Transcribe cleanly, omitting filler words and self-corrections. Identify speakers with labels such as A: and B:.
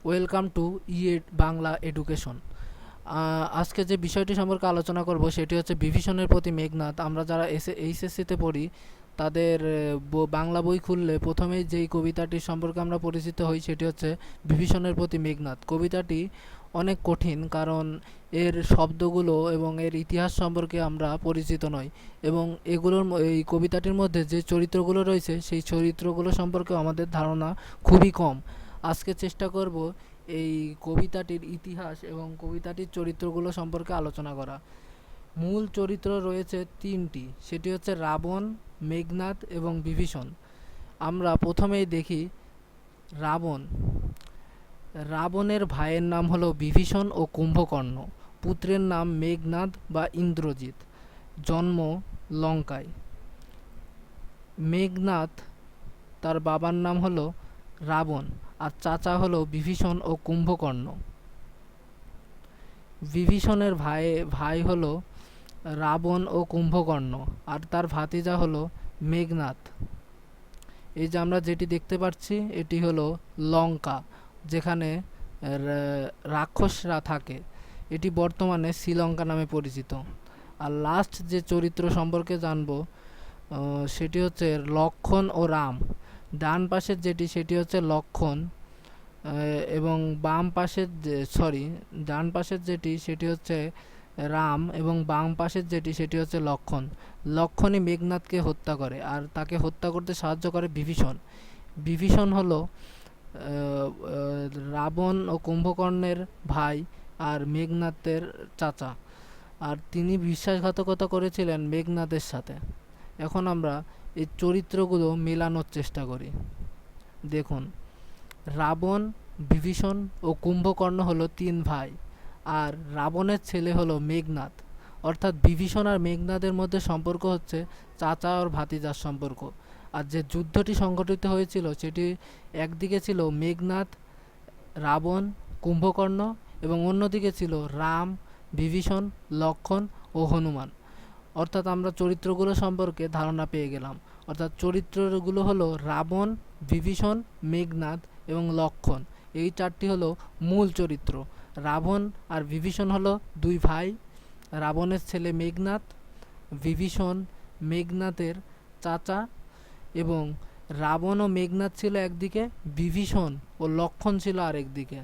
A: Welcome to Bangla education. আজকে যে বিষয়টি সম্পর্কে আলোচনা করব সেটি হচ্ছে বিভীষণের প্রতি মেঘনাদ। আমরা যারা এইচএসসিতে পড়ি তাদের বাংলা বই খুললে প্রথমেই যেই কবিতাটির সম্পর্কে আমরা পরিচিত হই সেটি হচ্ছে বিভীষণের প্রতি মেঘনাদ। কবিতাটি অনেক কঠিন, কারণ এর শব্দগুলো এবং এর ইতিহাস সম্পর্কে আমরা পরিচিত নই, এবং এই কবিতাটির মধ্যে যে চরিত্রগুলো রয়েছে সেই চরিত্রগুলো সম্পর্কে আমাদের ধারণা খুবই কম। আজকে চেষ্টা করব এই কবিতাটির ইতিহাস এবং কবিতাটির চরিত্রগুলো সম্পর্কে আলোচনা করা। মূল চরিত্র রয়েছে তিনটি, সেটি হচ্ছে রাবণ, মেঘনাদ এবং বিভীষণ। আমরা প্রথমেই দেখি রাবণ। রাবণের ভাইয়ের নাম হলো বিভীষণ ও কুম্ভকর্ণ। পুত্রের নাম মেঘনাদ বা ইন্দ্রজিৎ। জন্ম লঙ্কায়। মেঘনাদ তার বাবার নাম হলো রাবণ আর চাচা হলো বিভীষণ ও কুম্ভকর্ণ। বিভীষণের ভাই হলো রাবণ ও কুম্ভকর্ণ আর তার ভাতিজা হলো মেঘনাদ। এই যে আমরা যেটি দেখতে পাচ্ছি এটি হলো লঙ্কা, যেখানে রাক্ষসরা থাকে। এটি বর্তমানে শ্রীলঙ্কা নামে পরিচিত। আর লাস্ট যে চরিত্র সম্পর্কে জানবো সেটি হচ্ছে লক্ষ্মণ ও রাম। ডান পাশের যেটি সেটি হচ্ছে লক্ষ্মণ, এবং ডান পাশের যেটি সেটি হচ্ছে রাম এবং বাম পাশের যেটি সেটি হচ্ছে লক্ষ্মণ। লক্ষ্মণই মেঘনাদকে হত্যা করে আর তাকে হত্যা করতে সাহায্য করে বিভীষণ। বিভীষণ হলো রাবণ ও কুম্ভকর্ণের ভাই আর মেঘনাদের চাচা, আর তিনি বিশ্বাসঘাতকতা করেছিলেন মেঘনাদের সাথে। এখন আমরা এই চরিত্রগুলো মেলানোর চেষ্টা করি। দেখুন, রাবণ, বিভীষণ ও কুম্ভকর্ণ হলো তিন ভাই, আর রাবণের ছেলে হলো মেঘনাদ। অর্থাৎ বিভীষণ আর মেঘনাদের মধ্যে সম্পর্ক হচ্ছে চাচা আর ভাতিজার সম্পর্ক। আর যে যুদ্ধটি সংঘটিত হয়েছিল সেটি একদিকে ছিল মেঘনাদ, রাবণ, কুম্ভকর্ণ, এবং অন্যদিকে ছিল রাম, বিভীষণ, লক্ষ্মণ ও হনুমান। অর্থাৎ আমরা চরিত্রগুলো সম্পর্কে ধারণা পেয়ে গেলাম। অর্থাৎ চরিত্রগুলো হলো রাবণ, বিভীষণ, মেঘনাদ এবং লক্ষ্মণ। এই চারটি হলো মূল চরিত্র। রাবণ আর বিভীষণ হলো দুই ভাই। রাবণের ছেলে মেঘনাদ, বিভীষণ মেঘনাদের চাচা, এবং রাবণ ও মেঘনাদ ছিল একদিকে, বিভীষণ ও লক্ষ্মণ ছিল আরেক দিকে।